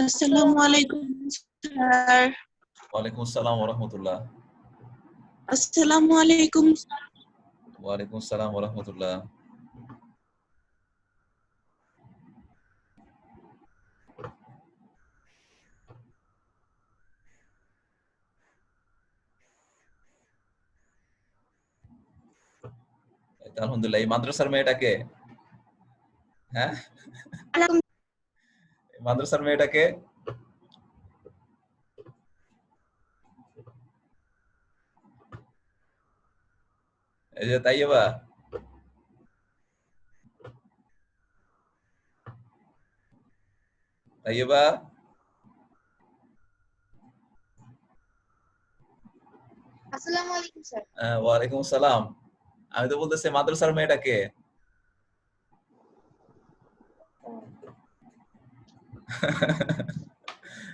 আসসালামু আলাইকুম স্যার। ওয়ালাইকুম আসসালাম ওয়া রাহমাতুল্লাহ। আসসালামু আলাইকুম। ওয়ালাইকুম আসসালাম ওয়া রাহমাতুল্লাহ। আলহামদুলিল্লাহ। এই মাদ্রাসার মেয়েটাকে, হ্যাঁ, মাদ্রাসার মেয়েটাকে এই যে তাইয়্যেবা, তাইয়্যেবা, আসসালামু আলাইকুম স্যার। ওয়ালাইকুম আসসালাম। আমি তো বলতেছি মাদ্রাসার মেয়েটাকে।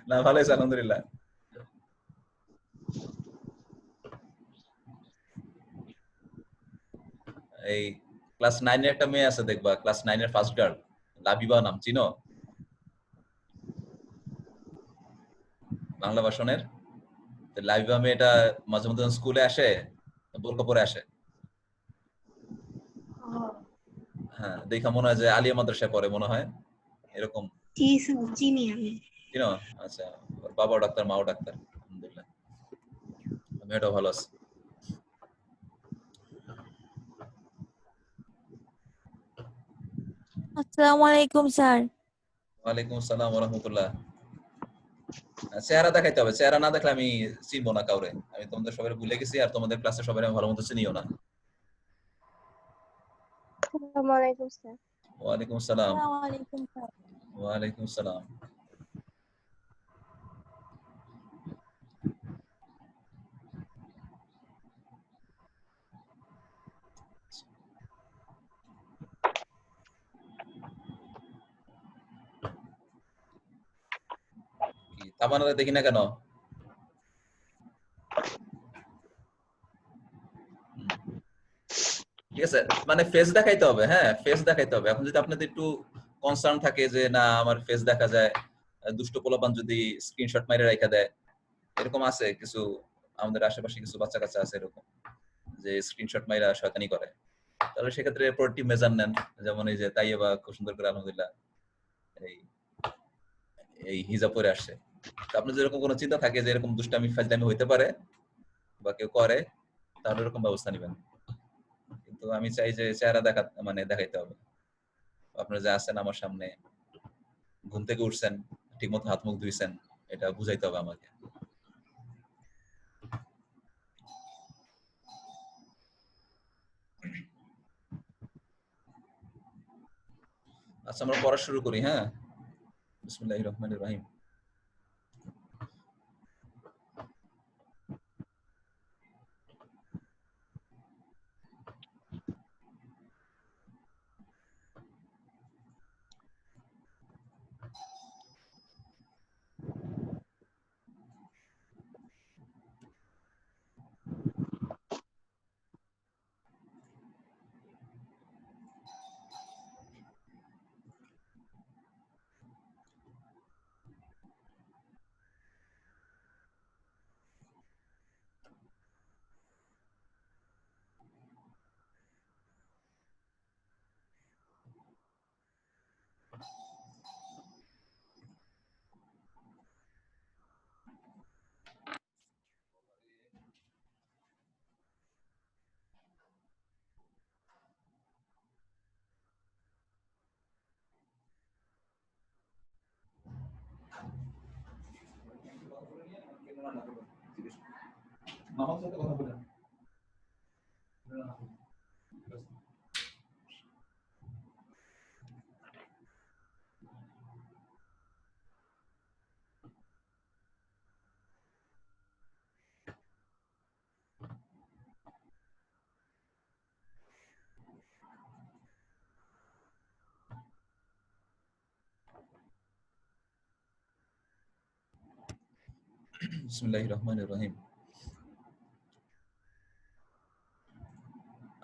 না, ভালো আছে আলহামদুলিল্লাহ। এই ক্লাস 9 এর একটা মেয়ে আছে দেখবা, ক্লাস 9 এর ফার্স্ট গার্ল, লাবিবা নাম, চিনো? বাংলা ভাষণের লাবিবা মেয়েটা মাঝে মধ্যে স্কুলে আসে, বোরকা পরে আসে। হ্যাঁ, দেখা মনে হয় যে আলিয়া মাদ্রাসায় পড়ে মনে হয়, এরকম। জি স্যার, চিনি আমি। চিনো? আচ্ছা, ওর বাবাও ডাক্তার, মাও ডাক্তার, আলহামদুলিল্লাহ। মেয়েটাও ভালো আছে। আসসালামু আলাইকুম স্যার। ওয়ালাইকুম আসসালাম ওয়া রাহমাতুল্লাহ। চেহারা দেখাইতে হবে, চেহারা না দেখলে আমি চিনবো না কাউরে। আমি তোমাদের সবাই ভুলে গেছি, আর তোমাদের ক্লাসে সবাই আমি ভালো মতো চিনিও না। আসসালামু আলাইকুম স্যার। ওয়ালাইকুম আসসালাম। আসসালামু আলাইকুম স্যার। ওয়ালাইকুম আসসালাম। কি তামান্নারে দেখি না কেন? ঠিক আছে, মানে ফেস দেখাইতে হবে। হ্যাঁ, ফেস দেখাইতে হবে। এখন যদি আপনাদের একটু কনসার্ন থাকে যে না আমার ফেস দেখা যায়, দুষ্ট পোলাপান যদি স্ক্রিনশট মাইরে রাখা দেয়, এরকম আছে কিছু, আমাদের আশেপাশে কিছু বাচ্চা কাচ্চা আছে এরকম, যে স্ক্রিনশট মাইরা শয়তানি করে। তাহলে সেক্ষেত্রে প্রোটেক্টিভ মেজার নেন। যেমন এই যে তাইয়্যেবা খুব সুন্দর করে আলহামদুলিল্লাহ এই এই হিজাব পরে আসছে। তো আপনার যেরকম কোনো চিন্তা থাকে যে এরকম দুষ্টামি ফাজলামি হইতে পারে বা কেউ করে, তাহলে এরকম ব্যবস্থা নেবেন। কিন্তু আমি চাই যে চেহারা মানে দেখাইতে হবে। আপনারা যে আছেন আমার সামনে, ঘুম থেকে উঠছেন, ঠিকমতো হাত মুখ ধুইছেন, এটা বুঝাইতে হবে আমাকে। আচ্ছা, আমরা পড়া শুরু করি। হ্যাঁ, বিসমিল্লাহির রহমানির রহিম। বিসমিল্লাহির রহমানির রহিম।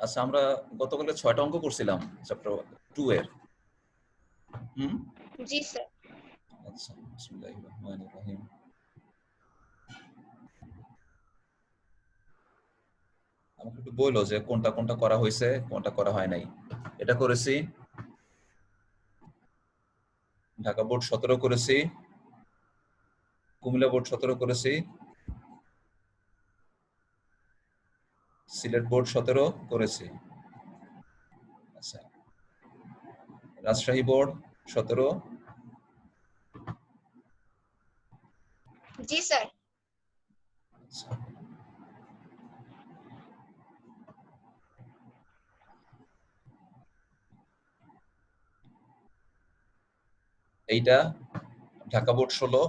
আচ্ছা, আমরা গতকালকে 6টা অঙ্ক করছিলাম চ্যাপ্টার 2 এর। জি স্যার। আচ্ছা বিসমিল্লাহির রহমানির রহিম। আমাকে একটু বলো যে কোনটা কোনটা করা হয়েছে, কোনটা করা হয় নাই। এটা করেছি, ঢাকা বোর্ড 17 করেছি, কুমিল্লা বোর্ড 17 করেছি, সিলেট বোর্ড 17 করেছি। আচ্ছা, রাজশাহী বোর্ড 17। জি স্যার। আচ্ছা, এইটা ঢাকা বোর্ড 16।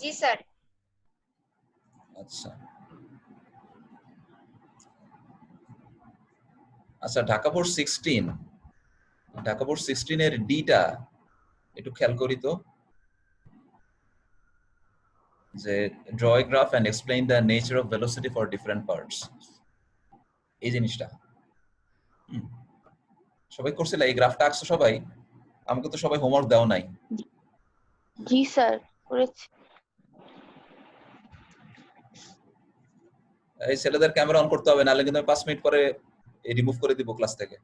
জি স্যার। আচ্ছা আচ্ছা, ঢাকা বোর্ড 16, ঢাকা বোর্ড 16 এর ডিটা একটু খেয়াল করি তো, যে draw a graph and explain the nature of velocity for different parts. এই জিনিসটা সবাই করছিল, এই গ্রাফটা আঁকছো সবাই? আমাকে তো সবাই হোমওয়ার্ক দাও নাই। জি স্যার করেছি। এই ছেলেদের ক্যামেরা অন করতে হবে, নাহলে কিন্তু 5 মিনিট পরে রিমুভ করে দিব ক্লাস থেকে।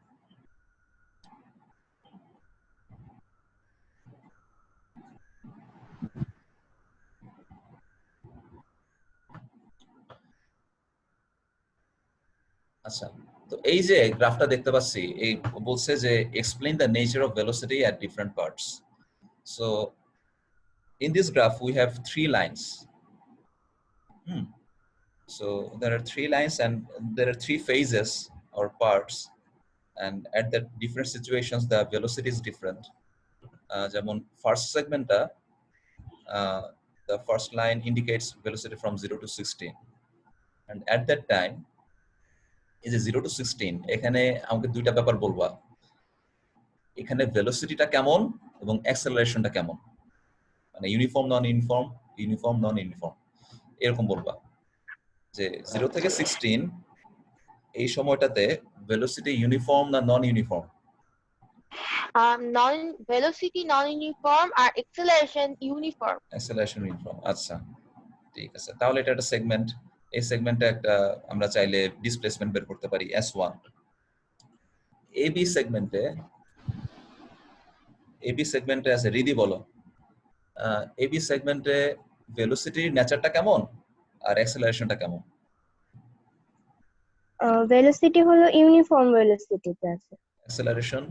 আচ্ছা, তো এই যে গ্রাফটা দেখতে পাচ্ছি, এই বলছে যে explain the nature of velocity at different parts. So in this graph we have 3 lines. So there are 3 lines and there are 3 phases or parts, and at the different situations the velocity is different. যেমন first segment the first line indicates velocity from 0 to 16, and at that time is 0 to 16 এখানে আমাকে দুইটা ব্যাপার বলবা, এখানে ভেলোসিটিটা কেমন এবং অ্যাক্সেলারেশনটা কেমন, মানে ইউনিফর্ম নন ইউনিফর্ম, ইউনিফর্ম নন ইউনিফর্ম, এরকম বলবা যে 0 থেকে 16 এই সময়টাতে ভেলোসিটি ইউনিফর্ম না নন ইউনিফর্ম। নন ভেলোসিটি নন ইউনিফর্ম আর অ্যাক্সেলারেশন ইউনিফর্ম। Acceleration uniform. আচ্ছা ঠিক আছে, তাহলে এটা একটা সেগমেন্ট, এই সেগমেন্টে একটা আমরা চাইলে ডিসপ্লেসমেন্ট বের করতে পারি S1। এবি সেগমেন্টে আছে, রিদি বলো এবি সেগমেন্টে ভেলোসিটির নেচারটা কেমন আর অ্যাক্সেলারেশনটা কেমন? ভেলোসিটি হলো ইউনিফর্ম ভেলোসিটিতে আছে। অ্যাক্সেলারেশন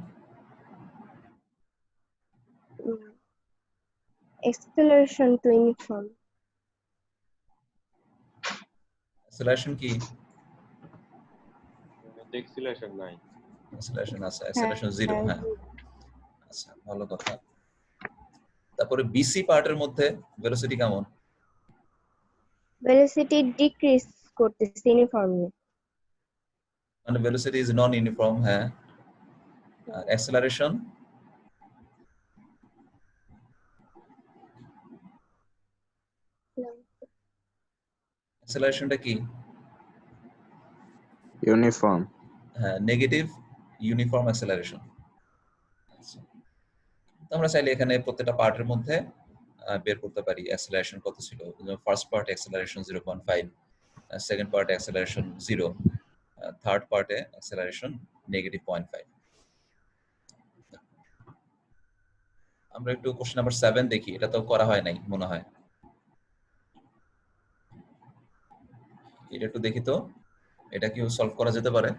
এক্সেলারেশন তো ইউনিফর্ম। অ্যাক্সেলারেশন কি? এক্সিলেশন নাই। অ্যাক্সেলারেশন আছে, অ্যাক্সেলারেশন 0। হ্যাঁ আচ্ছা, ভালো কথা। তারপরে বিসি পার্টের মধ্যে ভেলোসিটি কেমন? ভেলোসিটি ডিক্রিজ করতেছে ইউনিফর্মলি, মানে ভেলোসিটি ইজ নন ইউনিফর্ম। হ্যাঁ, আর অ্যাক্সেলারেশন অ্যাক্সেলারেশনটা কি? ইউনিফর্ম। হ্যাঁ, নেগেটিভ ইউনিফর্ম অ্যাক্সেলারেশন। তো আমরা চাইলে এখানে প্রত্যেকটা পার্টের মধ্যে বের করতে পারি অ্যাক্সেলারেশন কত ছিল। First part acceleration 0.5, second part acceleration 0, third পার্টে অ্যাক্সেলারেশন -0.5। আমরা একটু কোশ্চেন নাম্বার 7 দেখি, এটা তো করা হয় নাই মনে হয়। এটা একটু দেখি তো, এটা কি সলভ করা যেতে পারে?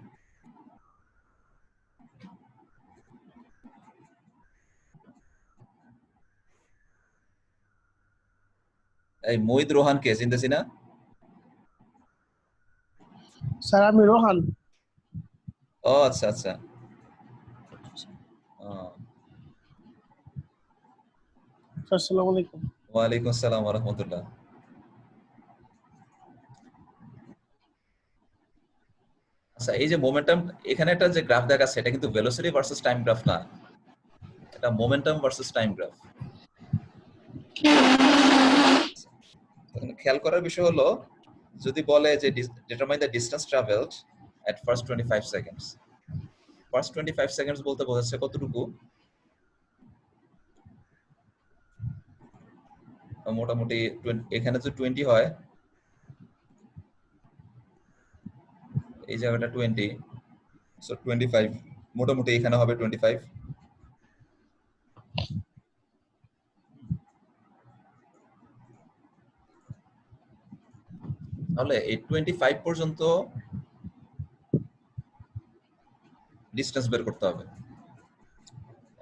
এই মহিদ রোহান কে চিনতেছি না? স্যার আমি রোহান। ও আচ্ছা আচ্ছা, আসসালামু আলাইকুম। ওয়ালাইকুম আসসালাম ওয়া রাহমাতুল্লাহ। আচ্ছা, এই যে মোমেন্টাম, এখানে একটা যে গ্রাফ দেখাচ্ছে এটা কিন্তু ভেলোসিটি ভার্সেস টাইম গ্রাফ না, এটা মোমেন্টাম ভার্সেস টাইম গ্রাফ। খেয়াল করার বিষয় হলো, যদি বলে যে determine the distance travelled at first 25 seconds, first 25 seconds বলতে বোঝাচ্ছে কতটুকু? মোটামুটি এখানে যদি 20 হয়, এই জায়গাটা 20, সো 25, মোটামুটি এখানে হবে 25। তাহলে এই 25 পর্যন্ত ডিসটেন্স বের করতে হবে।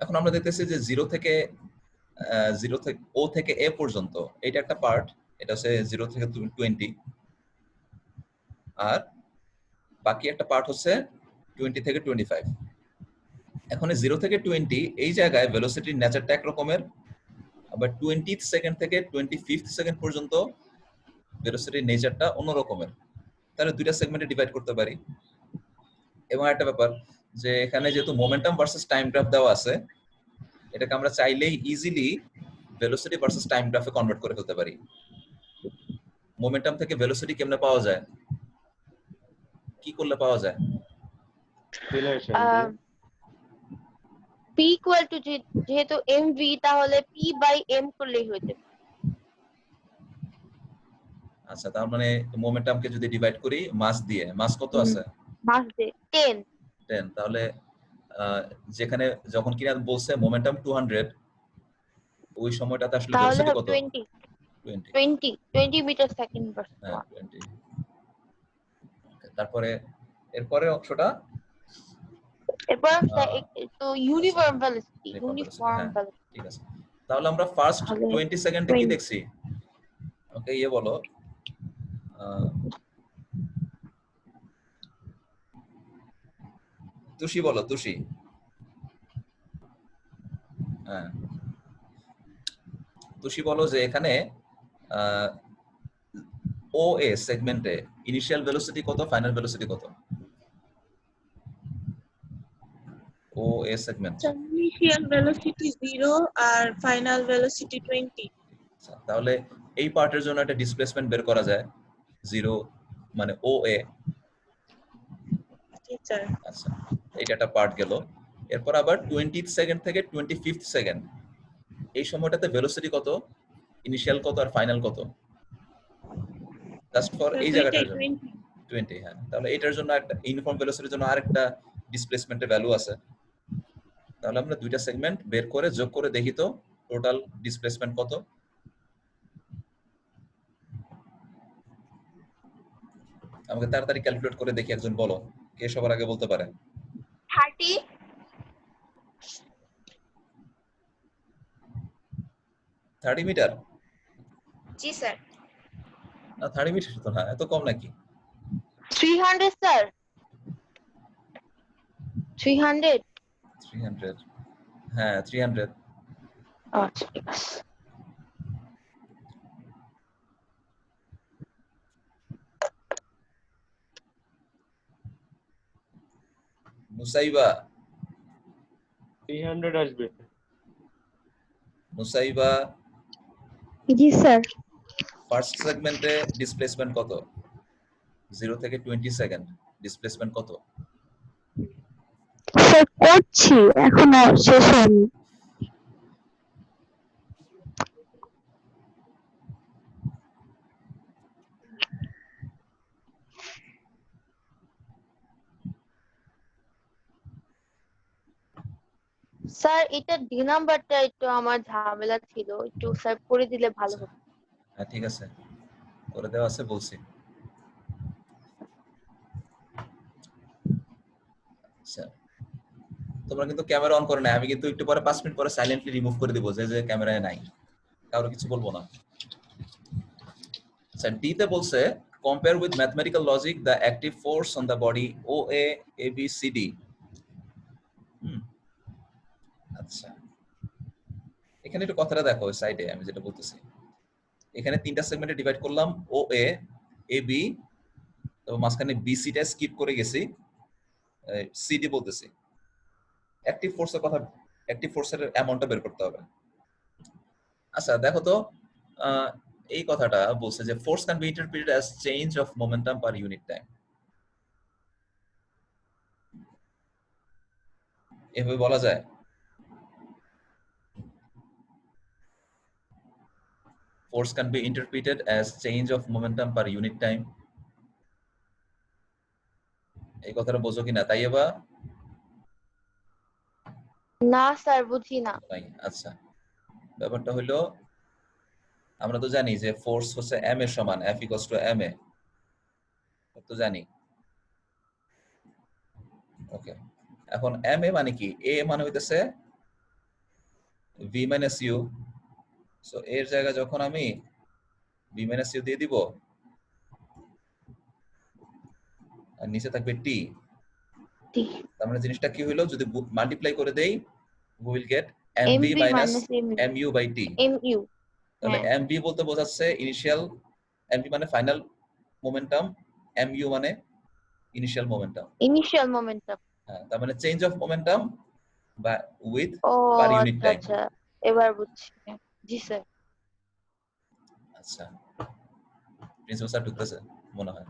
এখন আমরা দেখতেছি যে 0 থেকে ও থেকে এ পর্যন্ত এটা একটা পার্ট, এটা হচ্ছে 0 থেকে 20, আর বাকি একটা পার্ট হচ্ছে 20 থেকে 25। এখন 0 থেকে 20 এই জায়গায় ভেলোসিটির নেচারটা এক রকমের, আবার 20th সেকেন্ড থেকে 25th সেকেন্ড পর্যন্ত ভেলোসিটির নেচারটা অন্য রকমের। তাহলে দুইটা সেগমেন্টে ডিভাইড করতে পারি। এবং একটা ব্যাপার যে এখানে যেহেতু মোমেন্টাম ভার্সেস টাইম গ্রাফ দেওয়া আছে, এটাকে আমরা চাইলেই ইজিলি ভেলোসিটি ভার্সেস টাইম গ্রাফে কনভার্ট করে ফেলতে পারি। মোমেন্টাম থেকে ভেলোসিটি কেমনে পাওয়া যায়, কি করলে পাওয়া যায়? P equal to যেহেতু mv, তাহলে p by m করলেই হয়ে যাবে। আচ্ছা, তার মানে মোমেন্টামকে যদি ডিভাইড করি মাস দিয়ে, মাস কত আছে? মাস দে 10। 10, তাহলে যেখানে যখন কিনা বলছে মোমেন্টাম 200, ওই সময়টাতে আসলে তাহলে ভেলোসিটি হবে কত? 20 মিটার সেকেন্ড পার হ্যাঁ, সেকেন্ড। 20। তারপরে এরপরে অংশটা এরপর তো uniform velocity, uniform velocity, uniform হ্যাঁ, ভেলোসিটি। ঠিক আছে। তাহলে আমরা ফার্স্ট তাহলে 20 সেকেন্ডে কি 20 দেখছি? ওকে, বলো। তুষি বলো, তুষি। হ্যাঁ, তুষি বলো যে এখানে ও এ সেগমেন্টে ইনিশিয়াল ভেলোসিটি কত, ফাইনাল ভেলোসিটি কত? ও এ সেগমেন্ট ইনিশিয়াল ভেলোসিটি 0 আর ফাইনাল ভেলোসিটি 20। তাহলে এই পার্টের জন্য একটা ডিসপ্লেসমেন্ট বের করা যায়, 0 মানে ও এ। টিচার, আচ্ছা, এটা একটা পার্ট গেল। এরপর আবার 20th সেকেন্ড থেকে 25th সেকেন্ড এই সময়টাতে ভেলোসিটি কত, ইনিশিয়াল কত আর ফাইনাল কত? জাস্ট ফর এই জায়গাটার জন্য 20। হ্যাঁ, তাহলে এটার জন্য একটা ইউনিফর্ম ভেলোসিটির জন্য আরেকটা ডিসপ্লেসমেন্টের ভ্যালু আছে। তাহলে আমরা দুইটা সেগমেন্ট বের করে যোগ করে দেখি তো টোটাল ডিসপ্লেসমেন্ট কত। আমাকে তাড়াতাড়ি ক্যালকুলেট করে দেখি, একজন বলো, কে সবার আগে বলতে পারে? 30। 30 মিটার? জি স্যার। না, 30 মিটার তো না, এত কম নাকি? 300 স্যার, 300। 300, হ্যাঁ 300। আচ্ছা ঠিক আছে। মুসাইবা, 300 আসবে। মুসাইবা, জি স্যার। ফার্স্ট সেগমেন্টে ডিসপ্লেসমেন্ট কত? 0 থেকে 20 সেকেন্ড ডিসপ্লেসমেন্ট কত? স্যার করছি, এখনো শেষ হয়নি। স্যার এটা ডি নাম্বারটা একটু আমার ঝামেলা ছিল, একটু স্যার করে দিলে ভালো হতো। হ্যাঁ ঠিক আছে, করে দেওয়া আছে, বলছি। আচ্ছা, তোমরা কিন্তু ক্যামেরা অন করে নাই, আমি কিন্তু একটু পরে 5 মিনিট পরে সাইলেন্টলি রিমুভ করে দিব, যে যে ক্যামেরায় নাই, কারো কিছু বলবো না। আচ্ছা, ডি তে বলছে compare with mathematical logic the active force on the body O A B C D. আচ্ছা, এখানে একটু কথাটা দেখো, সাইডে আমি যেটা বলতেছি, এখানে তিনটা সেগমেন্টে ডিভাইড করলাম, ও এ বি, তো মাঝখানে বিসি টা স্কিপ করে গেছি, সিডি বলতেছি। অ্যাক্টিভ ফোর্সের কথা, অ্যাক্টিভ ফোর্সের অ্যামাউন্টটা বের করতে হবে। আচ্ছা দেখো তো, এই কথাটা বলছে যে force can be interpreted as change of momentum per unit time. এভাবে বলা যায়? force can be interpreted as change of momentum per unit time. এই কথাটা বোঝো কিনা তাইবা? না স্যার বুঝি না। নাই। আচ্ছা, ব্যাপারটা হলো আমরা তো জানি যে ফোর্স হচ্ছে m এর সমান, F = ma, তো জানি। ওকে, এখন ma মানে কি? a মানে হইতেছে v - u, সো এর জায়গায় যখন আমি v - u দিয়ে দিব আর নিচে থাকবে t, তার মানে জিনিসটা কি হইলো, যদি মাল্টিপ্লাই করে দেই we will get mv mv minus minus mu by t। mu তাহলে হ্যাঁ mv বলতে বোঝাচ্ছে ইনিশিয়াল, mv মানে ফাইনাল মোমেন্টাম, mu মানে ইনিশিয়াল মোমেন্টাম। Initial momentum. হ্যাঁ, তার মানে চেঞ্জ অফ মোমেন্টাম বা উইথ ও পার ইউনিট আচ্ছা টাইম। আচ্ছা এবার বুঝছি। জি স্যার। আচ্ছা, প্রিন্সিপাল স্যার ঢুকতেছে মনে হয়।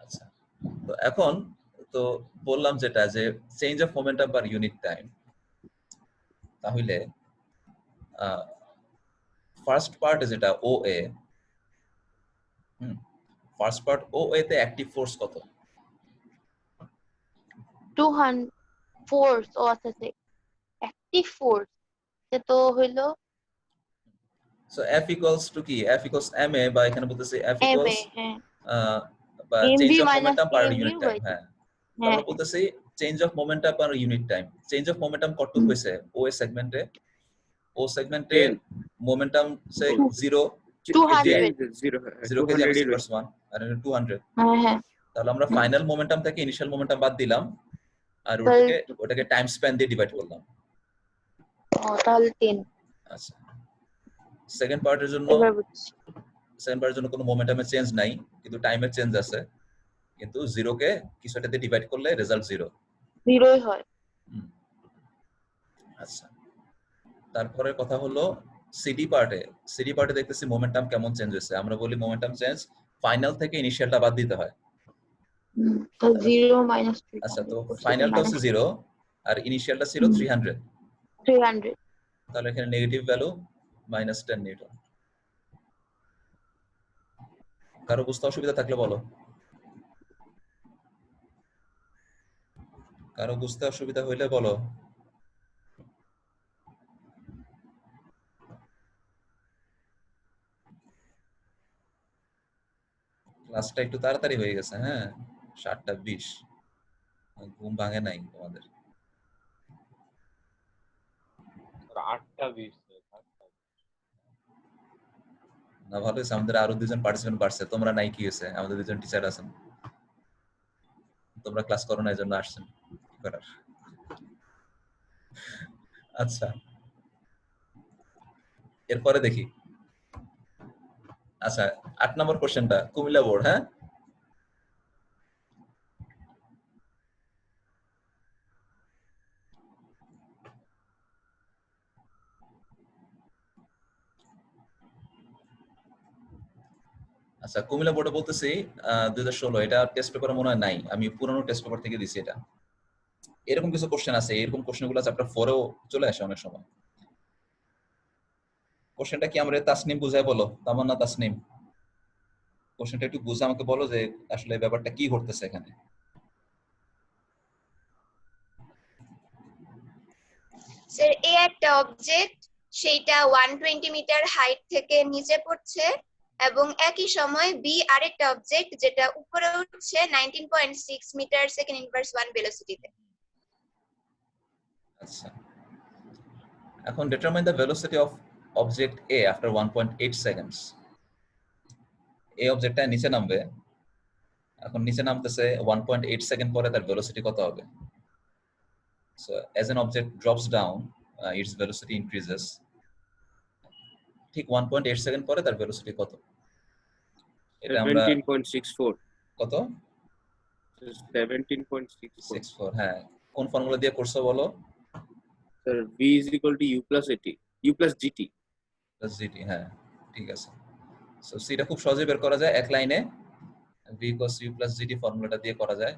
আচ্ছা, তো এখন তো বললাম যেটা যে change of momentum per unit time, তাহলে ফার্স্ট পার্টে যেটা OA, ফার্স্ট পার্ট OA তে অ্যাক্টিভ ফোর্স কত? 200 ফোর্স ও আচ্ছা আচ্ছা অ্যাক্টিভ ফোর্স সে তো হইলো সো F equals to কি? F equals ma, বা এখানে বলতেছি F ma equals হ্যাঁ বা mv change of minus momentum per mu unit by time. t হ্যাঁ, হ্যাঁ আমরা বলতেছি change of momentum per unit time. Change of momentum কতটুকু হয়েছে OA সেগমেন্টে? ও সেগমেন্টে 10 মোমেন্টাম সে 0 200 0 0 কেজি 200 আমরা এর বেশি। 1 আর 200। হ্যাঁ হ্যাঁ তাহলে আমরা ফাইনাল মোমেন্টাম থেকে ইনিশিয়াল মোমেন্টাম বাদ দিলাম আর তাহলে ওটাকে টাইম স্প্যান দিয়ে ডিভাইড করলাম। তাহলে 10। আচ্ছা, সেকেন্ড পার্টের জন্য এবার বুঝছি। কোনো মোমেন্টামের চেঞ্জ নাই, কিন্তু টাইমের চেঞ্জ আছে, কিন্তু 0 কে কিছু একটা দিয়ে ডিভাইড করলে রেজাল্ট 0। 0ই হয়। আচ্ছা, তারপরে কথা হলো সিডি পার্টে দেখতেছি মোমেন্টাম কেমন চেঞ্জ হয়েছে। আমরা বলি মোমেন্টাম চেঞ্জ ফাইনাল থেকে ইনিশিয়ালটা বাদ দিতে হয়। তো 0 minus আচ্ছা, তো 300 ফাইনালটা হচ্ছে 0 আর ইনিশিয়ালটা ছিল 300। তাহলে এখানে নেগেটিভ ভ্যালু -10 নিউটন। কারো বুঝতে অসুবিধা থাকলে বলো। কারো বুঝতে অসুবিধা হইলে বলো। ক্লাসটা একটু তাড়াতাড়ি হয়ে গেছে। হ্যাঁ, 7:20, ঘুম ভাঙে নাই তোমাদের? 8:20 না, ভালো হয়েছে, আমাদের আরো 2জন পার্টিসিপেন্ট বাড়ছে। তোমরা নাই কি হয়েছে? আমাদের 2জন টিচার আছেন, তোমরা ক্লাস করো না, এই জন্য আসছেন। কি করার। আচ্ছা, এরপরে দেখি। আচ্ছা, 8 নম্বর কোশ্চেনটা কুমিল্লা বোর্ড। হ্যাঁ, আচ্ছা, কুমিল্লা বোর্ডে বলতেছি 2016, এটা টেস্ট পেপারে মনে হয় নাই, আমি পুরনো টেস্ট পেপার থেকে দিছি এটা। এরকম কিছু কোশ্চেন আছে, এরকম কোশ্চেনগুলো চ্যাপ্টার 4-এও চলে আসে অনেক সময়। কোশ্চেনটা কি আমরা তাসনিম বুঝায় বলো, তামান্না তাসনিম, কোশ্চেনটা একটু বুঝে আমাকে বলো যে আসলে ব্যাপারটা কি ঘটতেছে এখানে। স্যার, এ একটা অবজেক্ট, সেইটা 120 মিটার হাইট থেকে নিচে পড়ছে এবং একই সময় বি আরেকটা অবজেক্ট যেটা উপরে উঠছে 19.6 মিটার সেকেন্ড ইনভার্স 1 ভেলোসিটিতে। আচ্ছা, এখন determine the velocity of object a after 1.8 seconds. এই অবজেক্টটা নিচে নামবে, এখন নিচে নামতেছে 1.8 সেকেন্ড পরে তার ভেলোসিটি কত হবে? So as an object drops down, it's velocity increases. ঠিক 1.8 সেকেন্ড পরে তার ভেলোসিটি কত? এটা আমরা 17.64 কত 17.64 হ্যাঁ, কোন ফর্মুলা দিয়ে করছো বলো? Sir v u plus at u plus gt plus GT. হ্যাঁ, ঠিক আছে। সো সিটা খুব সহজে বের করা যায়, এক লাইনে v = u plus gt ফর্মুলাটা দিয়ে করা যায়,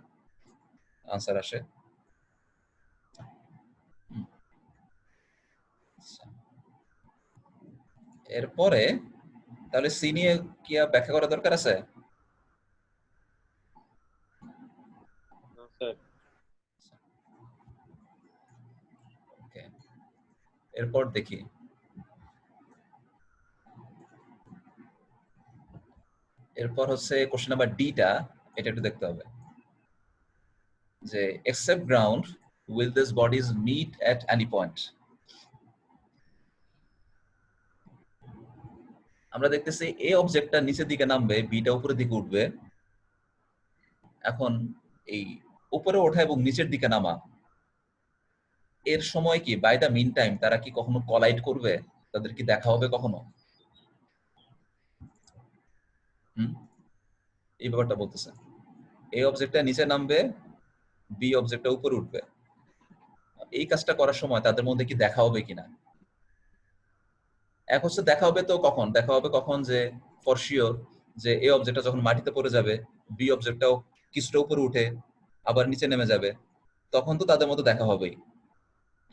আনসার আসে। এরপরে তাহলে সি নিয়ে কি আর ব্যাখ্যা করা দরকার আছে? না স্যার। ওকে, এরপর দেখি এরপর হচ্ছে কোশ্চেন নাম্বার ডিটা, এটা একটু দেখতে হবে যে except ground will these bodies meet at any point. আমরা দেখতেছি এ অবজেক্টটা নিচের দিকে নামবে, বিটা উপরের দিকে উঠবে। এখন এই উপরে ওঠা এবং নিচের দিকে নামা এর সময় কি বাই দা মিন টাইম তারা কি কখনো কলাইড করবে? তাদের কি দেখা হবে কখনো? এই ব্যাপারটা বলতেছে এই অবজেক্টটা নিচে নামবে, বি অবজেক্টটা উপরে উঠবে। এই কাজটা করার সময় তাদের মধ্যে কি দেখা হবে কিনা? এক হচ্ছে দেখা হবে, তো কখন দেখা হবে? কখন যে ফর শিওর যে এই অবজেক্টটা যখন মাটিতে পড়ে যাবে, বি অবজেক্টটাও কিছুটা উপরে উঠে আবার নিচে নেমে যাবে, তখন তো তাদের মধ্যে দেখা হবেই।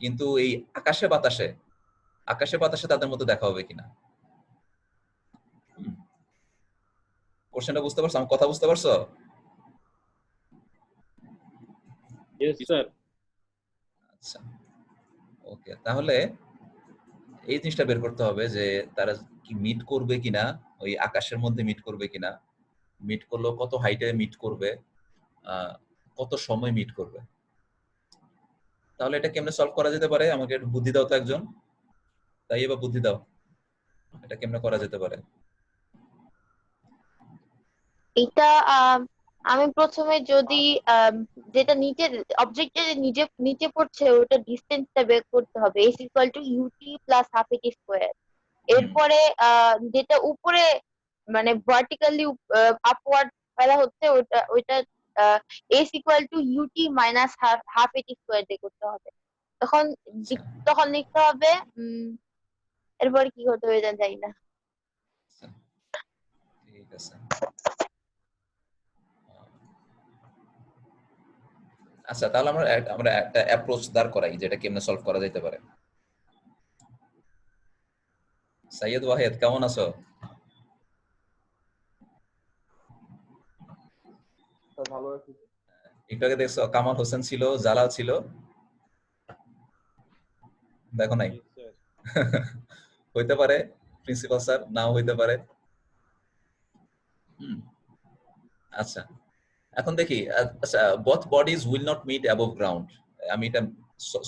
কিন্তু এই আকাশে বাতাসে তাদের মধ্যে দেখা হবে কিনা? কোশ্চেনটা বুঝতে পারছো? আমার কথা বুঝতে পারছো? Yes sir. আচ্ছা, ওকে, তাহলে এই জিনিসটা বের করতে হবে যে তারা কি মিট করবে কিনা, ওই আকাশের মধ্যে মিট করবে কিনা, মিট করলেও কত হাইটে মিট করবে, কত সময় মিট করবে। তাহলে এটা কেমনে সলভ করা যেতে পারে? আমাকে একটু বুদ্ধি দাও তো একজন, তাই এবার বুদ্ধি দাও, এটা কেমনে করা যেতে পারে? এটা আমি প্রথমে যদি যেটা নিচে অবজেক্টের নিচে পড়ছে ওটা ডিস্টেন্সটা বের করতে হবে, S equal to u t plus half a t square. এরপরে যেটা উপরে মানে ভার্টিক্যালি আপওয়ার্ড ফেলা হচ্ছে ওইটা S equal to u t minus half a t square দিয়ে করতে হবে। তখন লিখতে হবে এরপরে কি হতে হবে জানি না। ঠিক আছে, আচ্ছা, তাহলে আমরা একটা অ্যাপ্রোচ দাঁড় করাই যেটা কেমনে সলভ করা যেতে পারে। সাইয়েদ ওয়াহেদ, কেমন আছো? ভালো আছি। একটু আগে দেখছো কামাল হোসেন ছিল, জালাল ছিল, দেখো নাই? হইতে পারে প্রিন্সিপাল স্যার, নাও হইতে পারে। আচ্ছা, এখন দেখি। আচ্ছা, both bodies will not meet above ground, আমি এটা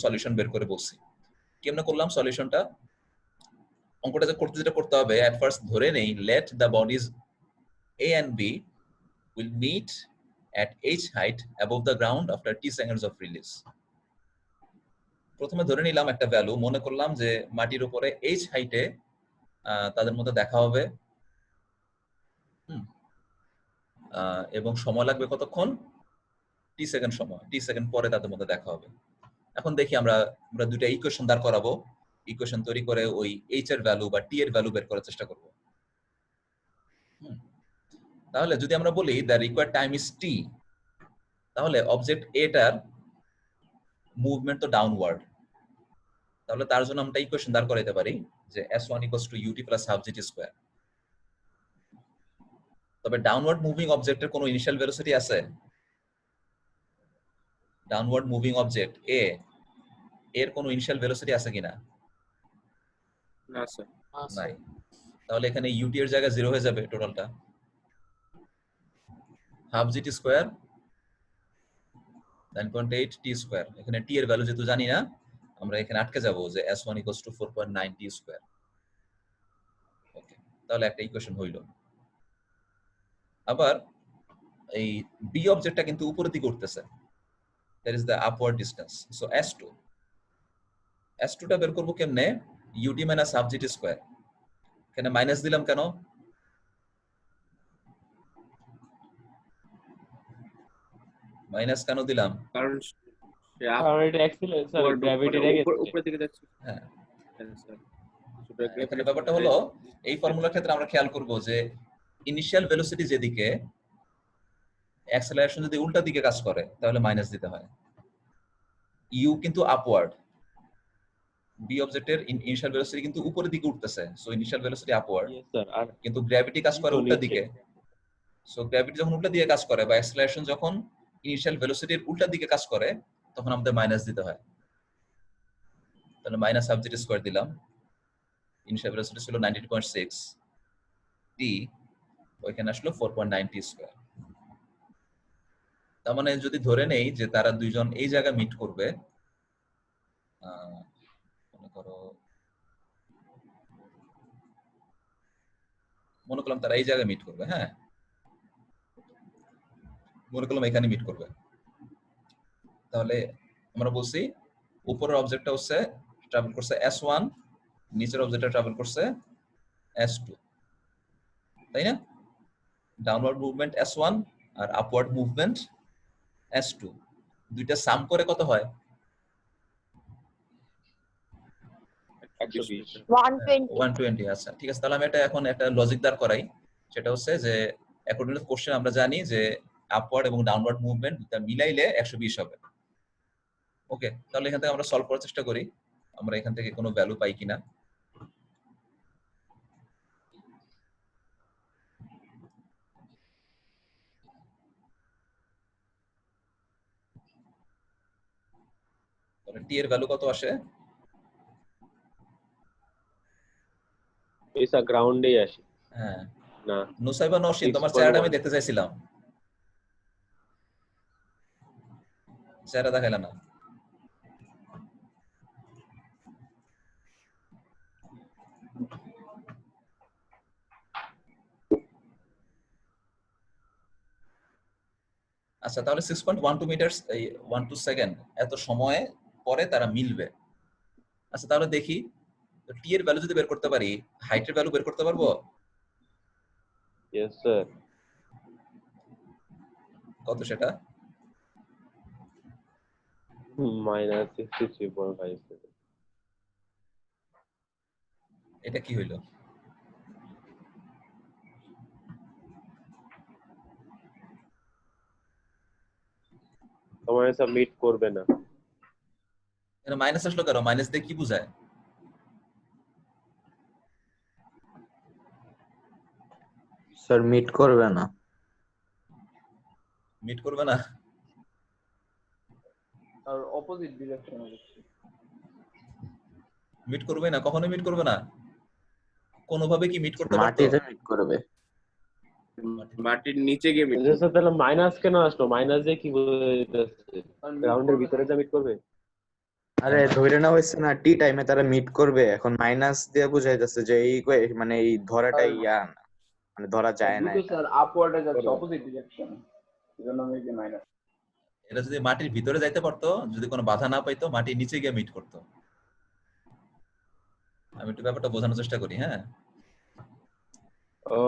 সলিউশন বের করে বলছি। কেমনে করলাম সলিউশনটা? অঙ্কটা যেটা করতে হবে, at first ধরে নেই let the bodies A and B will meet at h height above the ground after t seconds of release. প্রথমে ধরে নিলাম একটা ভ্যালু, মনে করলাম যে মাটির উপরে h হাইটে তাদের মধ্যে দেখা হবে, এবং সময় লাগবে কতক্ষণ? টি সেকেন্ড সময়, টি সেকেন্ড পরে তাদের মধ্যে দেখা হবে। এখন দেখি আমরা দুটো ইকুয়েশন দাঁড় করাবো, ইকুয়েশন তৈরি করে ওই h এর ভ্যালু বা t এর ভ্যালু বের করার চেষ্টা করব। তাহলে যদি আমরা বলি the required time is t, তাহলে অবজেক্ট এটার মুভমেন্ট তো ডাউনওয়ার্ড, তাহলে তার জন্য আমরা ইকুয়েশন দাঁড় করাইতে পারি যে s1 = ut + half gt square. তবে ডাউনওয়ার্ড মুভিং অবজেক্টের কোনো ইনিশিয়াল ভেলোসিটি আছে? ডাউনওয়ার্ড মুভিং অবজেক্ট এ এর কোনো ইনিশিয়াল ভেলোসিটি আছে কিনা? না স্যার। নাই। তাহলে এখানে ut এর জায়গায় 0 হয়ে যাবে টোটালটা, half gt square 9.8 t square. এখানে t এর ভ্যালু যেহেতু জানি না, আমরা এখানে আটকে যাব যে s1 = 4.9 t স্কয়ার। ওকে, তাহলে একটা ইকুয়েশন হইল। আবার এই বি অবজেক্টটা কিন্তু উপরের দিকে উঠতেছে, that is the upward distance. So s2 টা বের করব কেমনে? ut - half gt square. এখানে মাইনাস দিলাম কেন? মাইনাস কেন দিলাম? কারণ এটা অ্যাক্সিলারেশন স্যার গ্র্যাভিটি উপরে দিকে যাচ্ছে। হ্যাঁ, স্যার এখানে ব্যাপারটা হলো এই ফর্মুলার ক্ষেত্রে আমরা খেয়াল করব যে ইনিশিয়াল ভেলোসিটি যেদিকে, অ্যাক্সেলারেশন যদি উল্টা দিকে কাজ করে তাহলে মাইনাস দিতে হয়। ইউ কিন্তু আপওয়ার্ড, বি অবজেক্টের ইনিশিয়াল ভেলোসিটি কিন্তু উপরের দিকে উঠতেছে, so initial velocity upward, Yes, sir. আর কিন্তু গ্র্যাভিটি কাজ করে তো উল্টা নিচে। দিকে। সো গ্র্যাভিটি যখন উল্টা দিকে কাজ করে বা অ্যাক্সেলারেশন যখন ইনিশিয়াল ভেলোসিটির উল্টা দিকে কাজ করে তখন আমাদের মাইনাস দিতে হয়। তাহলে মাইনাস হাফ জি স্কয়ার দিলাম, ইনিশিয়াল ভেলোসিটি ছিল 19.6 টি, ওইখানে আসলো 4.9 টি স্কয়ার। তার মানে যদি ধরে নেই যে তারা দুইজন এই জায়গা মিট করবে, মনে করলাম তারা এই জায়গায় মিট করবে, হ্যাঁ মনে করলাম এখানে মিট করবে, তাহলে আমরা বলছি উপরের অবজেক্টটা হচ্ছে ট্রাভেল করছে S1, নিচের অবজেক্টটা ট্রাভেল করছে S2, তাই না? ডাউনওয়ার্ড মুভমেন্ট S1 আর আপওয়ার্ড মুভমেন্ট S2, দুইটা সাম করে কত হয়? 120। 120 120। আচ্ছা ঠিক আছে, তাহলে আমি এটা এখন একটা লজিক দাঁড় করাই, সেটা হচ্ছে যে অ্যাকর্ডিং টু কোশ্চেন আমরা জানি যে আপওয়ার্ড এবং ডাউনওয়ার্ড মুভমেন্ট দুটো মিলাইলে 120 হবে। ওকে, তাহলে এখান থেকে আমরা সলভ করার চেষ্টা করি আমরা এখান থেকে কোনো ভ্যালু পাই কিনা। তাহলে টি এর ভ্যালু কত আসে? এইসা গ্রাউন্ডে আসে হ্যাঁ না। নুসাইবা নওশিন, তোমার চেহারাটা আমি দেখতে চাইছিলাম, চেহারা দেখাইলা না। আচ্ছা তাহলে 6.12 মিটার 12 সেকেন্ড এত সময় পরে তারা মিলবে। আচ্ছা তাহলে দেখি টি এর ভ্যালু যদি বের করতে পারি, হাইটের ভ্যালু বের করতে পারবো? Yes, sir. কত সেটা? -63.57. এটা কি হইলো? তোমার সাবমিট করবে না। এটা মাইনাস আসলো কেন? মাইনাস দিয়ে কি বোঝায়? স্যার মিট করবে না। মিট করবে না? আর অপোজিট ডিরেকশনে যাচ্ছে। মিট করবে না, কখনোই মিট করবে না। কোনোভাবে কি মিট করতে পারতো? মাটিতে মিট করবে। মাটির নিচে গিয়ে মিট স্যার তাহলে মাইনাস কেন আসলো? মাইনাস দিয়ে কি বোঝাইতেছে? গ্রাউন্ডের ভিতরে যা মিট করবে? আরে ধরে না হইছে না টি টাইমে তারা মিট করবে, এখন মাইনাস দিয়ে বুঝাইতেছে যে এই মানে এই ধরাটাই ইয়া না, মানে ধরা যায় না। স্যার আপওয়ার্ডে যাচ্ছে অপোজিট ডিরেকশনে, এজন্য আমি যে মাইনাস। এটা যদি মাটির ভিতরে যাইতে পারতো, যদি কোনো বাধা না পাইতো, মাটির নিচে গিয়ে মিট করতো। আমি একটু ব্যাপারটা বোঝানোর চেষ্টা করি, হ্যাঁ ও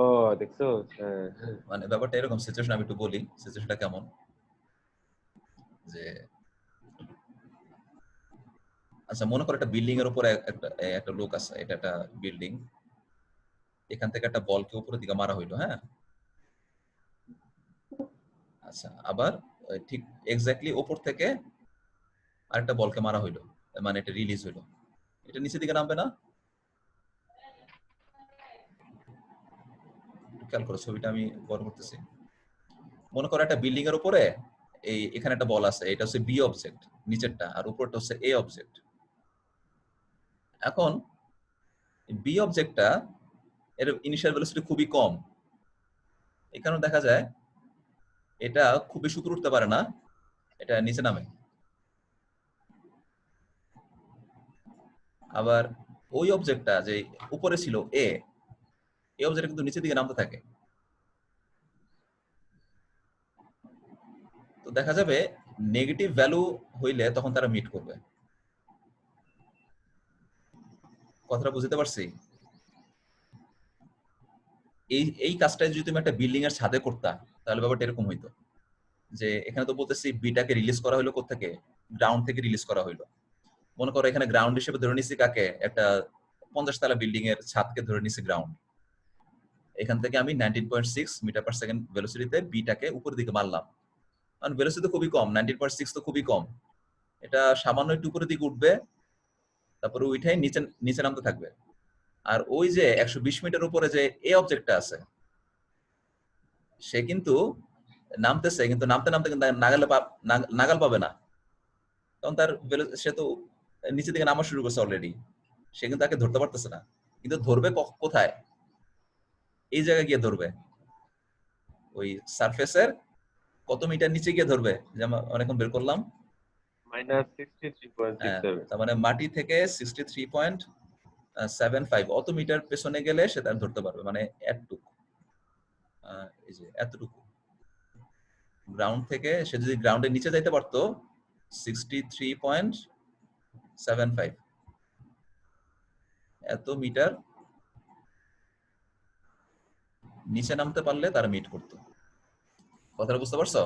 দেখছো, হ্যাঁ মানে ব্যাপারটা এরকম, সিচুয়েশন আমি একটু বলি সিচুয়েশনটা কেমন। যে আচ্ছা মনে করো একটা বিল্ডিং এর উপরে একটা লোক আছে, এটা একটা বিল্ডিং, এখান থেকে একটা বলকে উপরের দিকে মারা হইলো, হ্যাঁ আচ্ছা আবার ঠিক এক্স্যাক্টলি উপর থেকে আরেকটা বলকে মারা হইলো, মানে এটা রিলিজ হইলো, এটা নিচের দিকে নামবে না? খেয়াল করো ছবিটা আমি বড় করতেছি। মনে করো একটা বিল্ডিং এর উপরে এখানে একটা বল আছে, এটা হচ্ছে বি অবজেক্ট নিচেরটা, আর উপরটা হচ্ছে এ অবজেক্ট। এখন বি অবজেক্টটা এর ইনিশিয়াল ভেলোসিটি খুবই কম, এই কারণে দেখা যায় এটা খুব বেশি উপরে উঠতে পারে না, এটা নিচে নামে। আবার ওই অবজেক্টটা যে উপরে ছিল এ, এই অবজেক্টটা কিন্তু নিচের দিকে নামতে থাকে। তো দেখা যাবে নেগেটিভ ভ্যালু হইলে তখন তারা মিট করবে। কথাটা বুঝতে পারছি? এই কাজটা যদি তুমি একটা বিল্ডিং এর ছাদে করতা তাহলে ব্যাপারটা এরকম হইতো যে এখানে তো বলতেছি বিটাকে রিলিজ করা হলো কোত্থেকে? গ্রাউন্ড থেকে রিলিজ করা হলো। মনে করো এখানে গ্রাউন্ড হিসেবে ধরে নিছি কাকে? একটা 50 তলা বিল্ডিং এর ছাদকে ধরে নিছি গ্রাউন্ড। এখান থেকে আমি 19.6 মিটার পার সেকেন্ড ভেলোসিটিতে বিটাকে উপরের দিকে মারলাম, কারণ ভেলোসিটি খুবই কম, 19.6 তো খুবই কম, এটা সামান্য একটু উপরের দিকে উঠবে, তারপরে উঠাই নিচে নিচে নামতে থাকবে। আর ওই যে 120 মিটার উপরে যে এ অবজেক্টটা আছে সে কিন্তু নামতেছে, কিন্তু নামতে নামতে কিন্তু নাগাল পাবে না, কারণ তার সে তো নিচে থেকে নামা শুরু করছে অলরেডি, সে কিন্তু তাকে ধরতে পারতেছে না। কিন্তু ধরবে কোথায়? এই জায়গায় গিয়ে ধরবে, ওই সারফেসের কত মিটার নিচে গিয়ে ধরবে, যেমন অনেকক্ষণ বের করলাম -63.67 তার মানে মাটি থেকে 63.75 অত মিটার পেছনে গেলে সে তার ধরতে পারবে, মানে এতটুকু, এই যে এতটুকু গ্রাউন্ড থেকে সে যদি গ্রাউন্ডের নিচে যাইতে পারতো 63.75 এত মিটার নিচে নামতে পারলে তারা মিট করতো। কথাটা বুঝতে পারছো?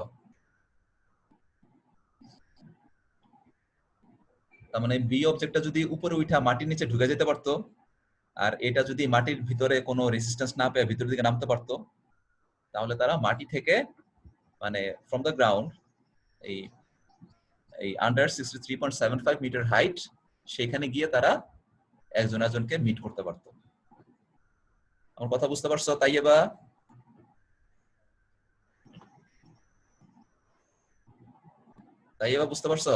তার মানে বি অবজেক্টটা যদি উপরে উঠা মাটির নিচে ঢুকে যেতে পারতো, আর এটা যদি মাটির ভিতরে কোনো রেজিস্ট্যান্স না পেয়ে ভিতরের দিকে নামতে পারতো, তাহলে তারা মাটি থেকে মানে ফ্রম দ্য গ্রাউন্ড এই আন্ডার 63.75 মিটার হাইট সেখানে গিয়ে তারা একজন একজনকে মিট করতে পারতো। আমার কথা বুঝতে পারছো তাইয়েবা? তাইয়েবা বুঝতে পারছো?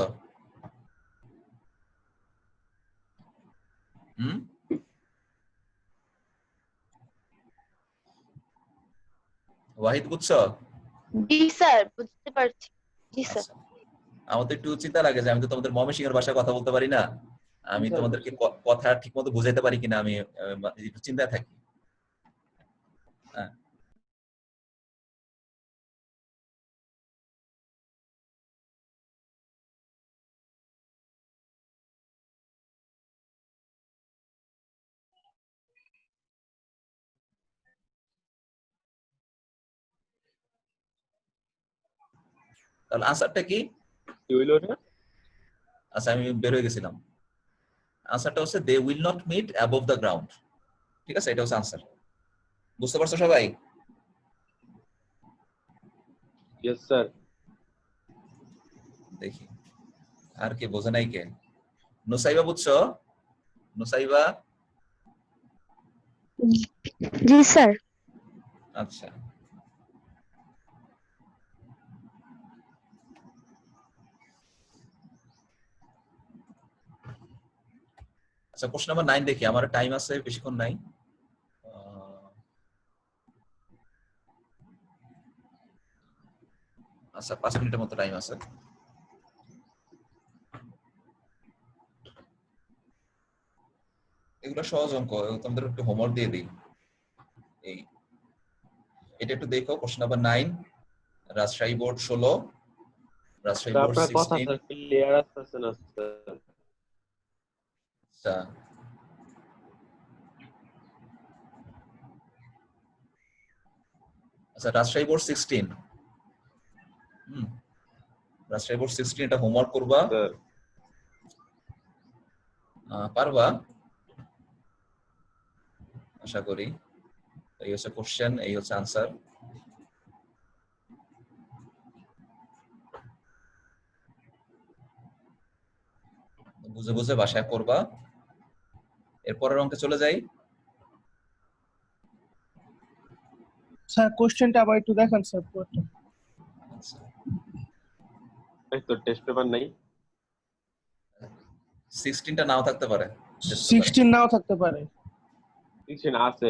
ওয়াহিদ বুঝছো? জি স্যার, বুঝতে পারছি। জি স্যার। আচ্ছা, আমার তো একটু চিন্তা লাগে যে আমি তো তোমাদের ময়মনসিংহের ভাষায় কথা বলতে পারি না, আমি তোমাদেরকে কথা ঠিক মতো বুঝাইতে পারি কিনা আমি একটু চিন্তায় থাকি। হ্যাঁ, তাহলে আনসারটা কি? কি হইলো এটা? আচ্ছা, আমি বের হয়ে গেছিলাম। আনসারটা হচ্ছে they will not meet above the ground. ঠিক আছে, এটা হচ্ছে আনসার। বুঝতে পারছো সবাই? Yes sir. দেখি আর কে বোঝে নাই কে? নুসাইবা বুঝছো? নুসাইবা? জি স্যার। আচ্ছা, আচ্ছা কোশ্চেন নাম্বার 9 দেখি, আমার টাইম আছে বেশিক্ষণ নাই। আচ্ছা 5 মিনিটের মতো টাইম আছে। এগুলো সহজ অঙ্ক, তোমাদের একটু হোমওয়ার্ক দিয়ে দিই। এই এটা একটু দেখো, question number 9, Rajshahi board 16, Rajshahi board আপনার কথা 16। স্যার ক্লিয়ার আসতেছে না স্যার। আচ্ছা, আচ্ছা রাজশাহী বোর্ড 16, রাজশাহী বোর্ড 16 এটা হোমওয়ার্ক করবা, স্যার পারবা আশা করি। এই হচ্ছে কোশ্চেন, এই হচ্ছে আনসার। বুঝে বুঝে বাসায় করবা। এরপরের অঙ্কে চলে যাই। স্যার কোশ্চেনটা আবার একটু দেখান স্যার পুরোটা। আচ্ছা, এই তো টেস্ট পেপার নাই। 16টা নাও থাকতে পারে, 16 নাও থাকতে পারে। 16 আছে,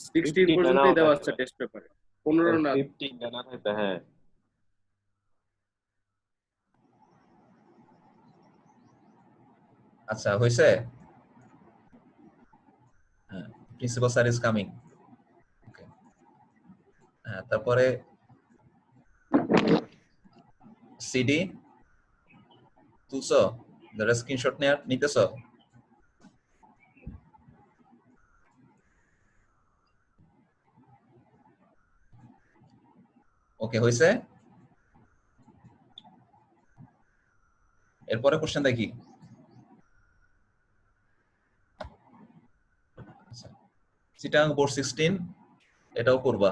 16 15 পর্যন্তই নাও দেওয়া থাকতে আছে পারে। টেস্ট পেপারে, 15 না। 15 না থাকতে, হ্যাঁ। আচ্ছা হয়েছে। হ্যাঁ, প্রিন্সিপাল স্যার ইজ কামিং। হ্যাঁ, তারপরে সিডি তুলছো, যারা স্ক্রিনশট নিতেছো? ওকে হয়েছে। এরপরে কোশ্চেন দেখি। চিটাগাং বোর্ড 16 এটাও করবা।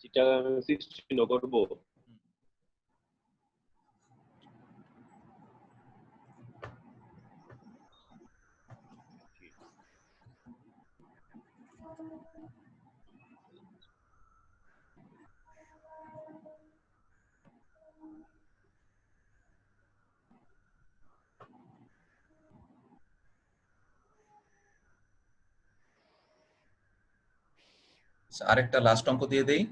চিটাগাং 16 করব। আরেকটা লাস্ট অঙ্ক দিয়ে দেই,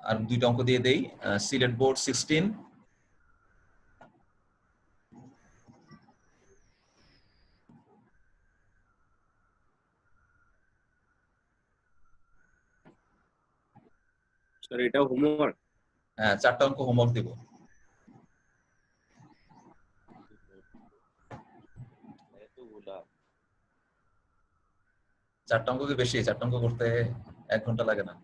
আর দুইটা অঙ্ক দিয়ে দেই। সিলেট বোর্ড 16, স্যার এটা হোমওয়ার্ক? হ্যাঁ 4টা অঙ্ক হোমওয়ার্ক দিব। এতগুলা 4টা অঙ্ক কি বেশি? 4টা অঙ্ক করতে 1 ঘন্টা লাগে না।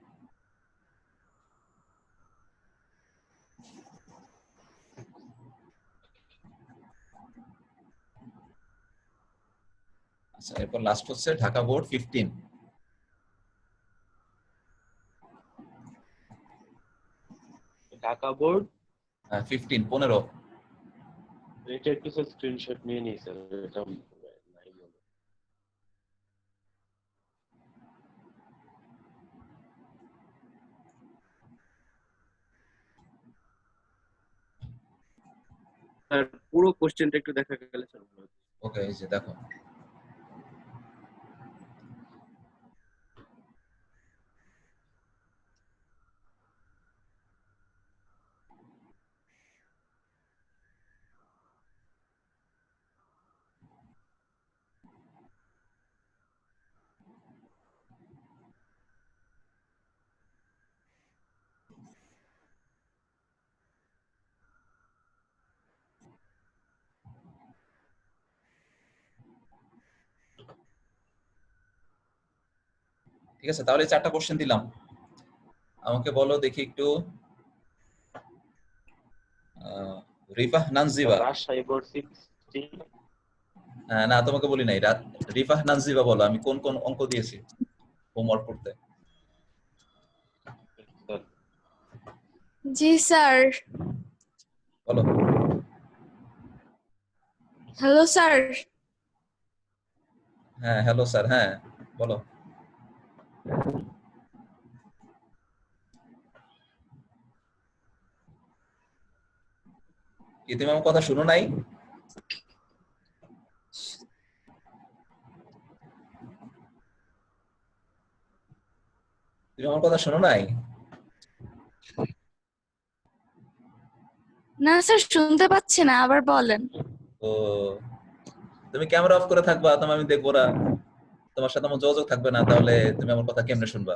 আচ্ছা, এরপর লাস্ট হচ্ছে ঢাকা বোর্ড 15। ঢাকা বোর্ড 15। এটা একটু স্ক্রিনশট নিয়ে নিই স্যার, এটা নাই বলে। স্যার পুরো কোশ্চেনটা একটু দেখা গেলে স্যার ভালো হতো। ওকে, এই যে দেখো, ঠিক আছে। তাহলে 4টা কোশ্চেন দিলাম, আমাকে বলো দেখি একটু। রিফাহ নানজিবা, রাজশাহী বোর্ড 16। না তোমাকে বলি নাই। রিফাহ নানজিবা বলো আমি কোন কোন অঙ্ক দিয়েছি হোমওয়ার্ক করতে। জি স্যার। বলো। Hello sir. হ্যাঁ হ্যালো স্যার, হ্যাঁ বলো। কি তুমি আমার কথা শুনো নাই? তুমি আমার কথা শোনো নাই? না স্যার, শুনতে পাচ্ছি না, আবার বলেন। ও, তুমি ক্যামেরা অফ করে থাকবা, তোমার আমি দেখবো না, তোমার সাথে আমার যোগাযোগ থাকবে না, তাহলে তুমি আমার কথা কেমনে শুনবা?